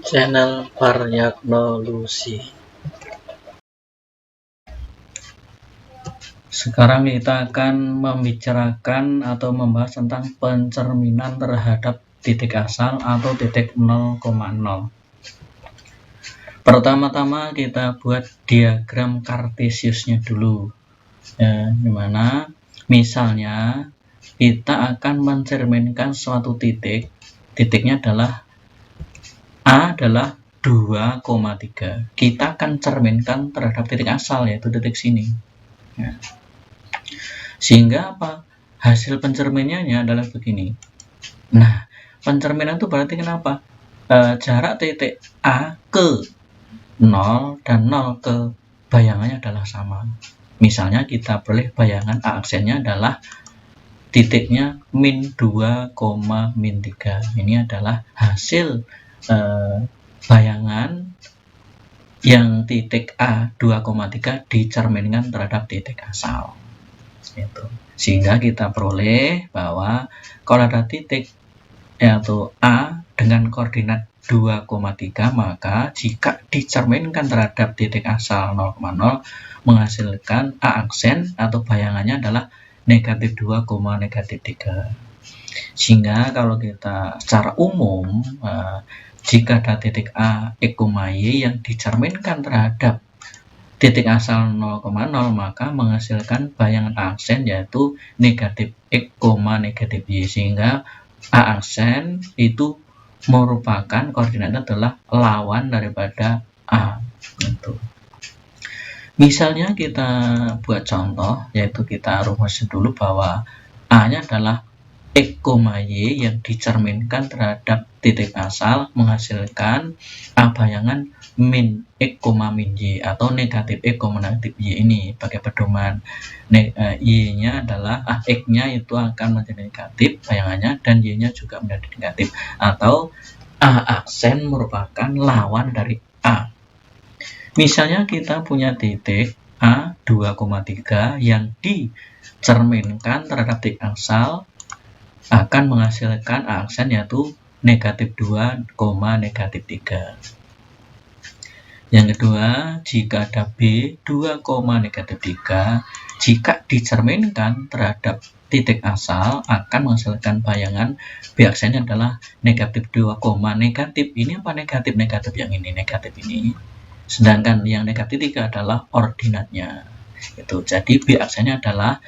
Channel Varyagnology. Sekarang kita akan membicarakan atau membahas tentang pencerminan terhadap titik asal atau titik 0,0. Pertama-tama kita buat diagram kartesiusnya dulu, dimana misalnya kita akan mencerminkan suatu titik, titiknya adalah A adalah 2,3. Kita akan cerminkan terhadap titik asal, yaitu titik sini. Sehingga apa? Hasil pencerminannya adalah begini. Nah, pencerminan itu berarti kenapa? Jarak titik A ke 0 dan 0 ke bayangannya adalah sama. Misalnya kita boleh bayangan A aksennya adalah titiknya min 2, min 3. Ini adalah hasil bayangan yang titik A 2,3 dicerminkan terhadap titik asal. Sehingga kita peroleh bahwa kalau ada titik yaitu A dengan koordinat 2,3, maka jika dicerminkan terhadap titik asal 0,0 menghasilkan A aksen atau bayangannya adalah negatif 2, negatif 3. Sehingga kalau kita secara umum jika ada titik A, X, Y yang dicerminkan terhadap titik asal 0,0 maka menghasilkan bayangan A aksen yaitu negatif X, negatif Y, sehingga A aksen itu merupakan koordinatnya adalah lawan daripada A. Misalnya kita buat contoh, yaitu kita rumuskan dulu bahwa A-nya adalah X, Y yang dicerminkan terhadap titik asal menghasilkan A bayangan min X, min Y atau negatif X, negatif Y ini pakai pedoman. Y-nya adalah X-nya itu akan menjadi negatif bayangannya dan Y-nya juga menjadi negatif, atau A aksen merupakan lawan dari A. Misalnya kita punya titik A 2,3 yang dicerminkan terhadap titik asal akan menghasilkan A aksen yaitu negatif 2, negatif 3. Yang kedua, jika ada B 2, negatif 3, jika dicerminkan terhadap titik asal akan menghasilkan bayangan B aksennya adalah negatif 2, negatif. Ini apa negatif? Negatif yang ini, negatif ini. Sedangkan yang negatif 3 adalah ordinatnya. Jadi B aksennya adalah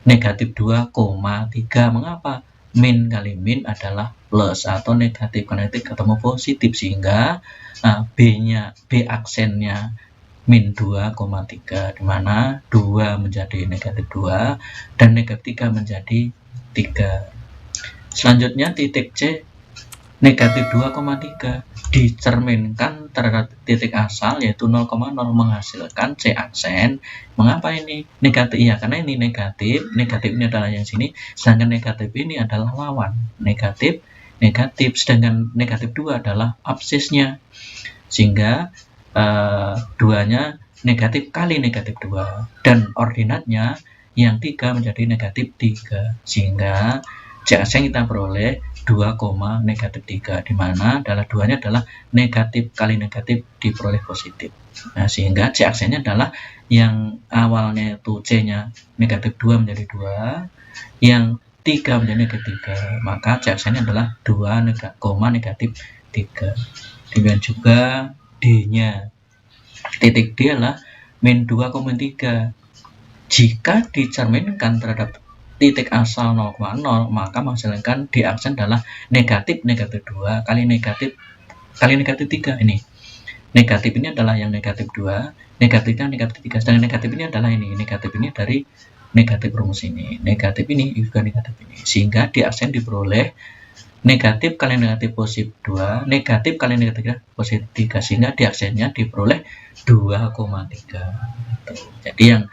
negatif 2, 3. Mengapa? Min kali min adalah plus, atau negatif kali negatif ketemu positif, sehingga B aksennya min 2,3, dimana 2 menjadi negatif 2 dan negatif 3 menjadi 3. Selanjutnya titik C negatif 2,3 dicerminkan terhadap titik asal yaitu 0,0 menghasilkan C aksen. Mengapa ini negatif? Ya, karena ini negatif. Negatif ini adalah yang sini, sedangkan negatif ini adalah lawan. Negatif, negatif, sedangkan negatif 2 adalah absisnya. Sehingga duanya negatif kali negatif 2 dan ordinatnya yang 3 menjadi negatif 3. Sehingga C aksen kita peroleh 2, negatif 3, di mana duanya adalah negatif kali negatif diperoleh positif. Nah, sehingga C aksennya adalah yang awalnya itu C-nya negatif 2 menjadi 2, yang 3 menjadi negatif 3, maka C aksennya adalah 2, negatif 3. Demikian juga D-nya. Titik D adalah min 2, 3. Jika dicerminkan terhadap titik asal 0,0 maka menghasilkan D aksen adalah negatif 2 kali negatif 3. Ini negatif ini adalah yang negatif 2, negatifnya negatif 3, sedangkan negatif ini adalah ini, negatif ini dari negatif rumus ini, negatif ini juga negatif ini, sehingga D aksen diperoleh negatif kali negatif positif 2, negatif kali negatif positif 3, sehingga D aksennya diperoleh 2,3. Jadi yang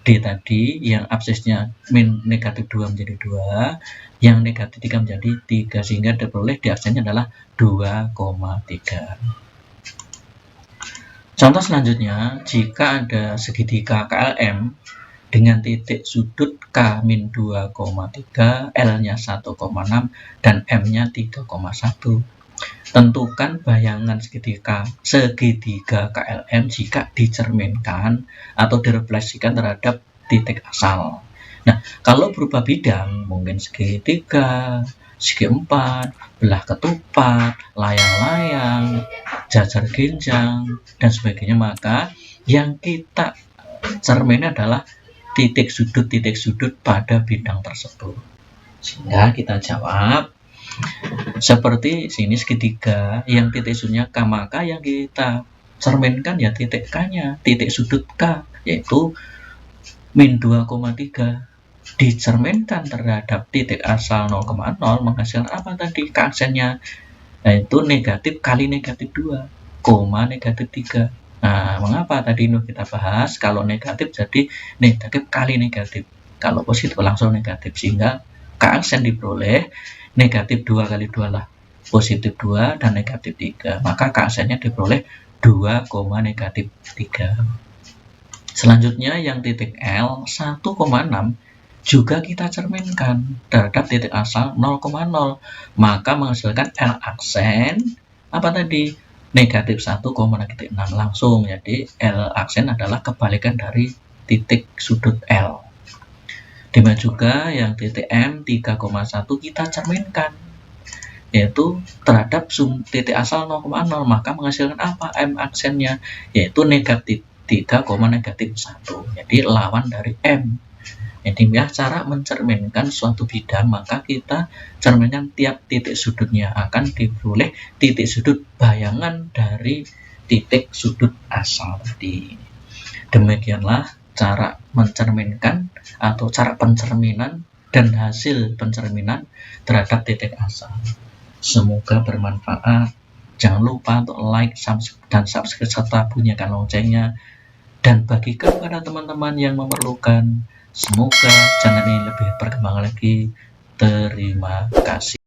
D tadi yang absisnya min negatif 2 menjadi 2, yang negatif 3 menjadi 3, sehingga diperoleh D aksennya adalah 2,3. Contoh selanjutnya, jika ada segitiga KLM dengan titik sudut K min 2,3, L-nya 1,6 dan M-nya 3,1. Tentukan bayangan segitiga KLM jika dicerminkan atau direfleksikan terhadap titik asal. Nah, kalau berupa bidang, mungkin segitiga, segi empat, belah ketupat, layang-layang, jajar genjang, dan sebagainya, maka yang kita cermin adalah titik sudut pada bidang tersebut. Sehingga kita jawab seperti sini segitiga yang titik sudutnya K, maka yang kita cerminkan ya titik K-nya, titik sudut K, yaitu min 2,3 dicerminkan terhadap titik asal 0,0 menghasilkan apa tadi keaksennya, yaitu negatif kali negatif 2, koma negatif 3. Nah, mengapa tadi ini kita bahas, kalau negatif jadi negatif kali negatif, kalau positif langsung negatif, sehingga keaksen diperoleh negatif 2 kali 2 lah positif 2 dan negatif 3, maka keaksennya diperoleh 2, negatif 3. Selanjutnya yang titik L 1,6 juga kita cerminkan terhadap titik asal 0,0, maka menghasilkan L aksen apa tadi, negatif 1, negatif 6 langsung. Jadi L aksen adalah kebalikan dari titik sudut L. Demikian juga yang titik M 3,1 kita cerminkan, yaitu terhadap titik asal 0,0, maka menghasilkan apa M aksennya, yaitu negatif 3, negatif 1. Jadi lawan dari M. Jadi ya, cara mencerminkan suatu bidang, maka kita cerminkan tiap titik sudutnya akan diperoleh titik sudut bayangan dari titik sudut asal tadi. Demikianlah cara mencerminkan atau cara pencerminan dan hasil pencerminan terhadap titik asal. Semoga bermanfaat. Jangan lupa untuk like dan subscribe serta bunyikan loncengnya dan bagikan kepada teman-teman yang memerlukan. Semoga channel ini lebih berkembang lagi. Terima kasih.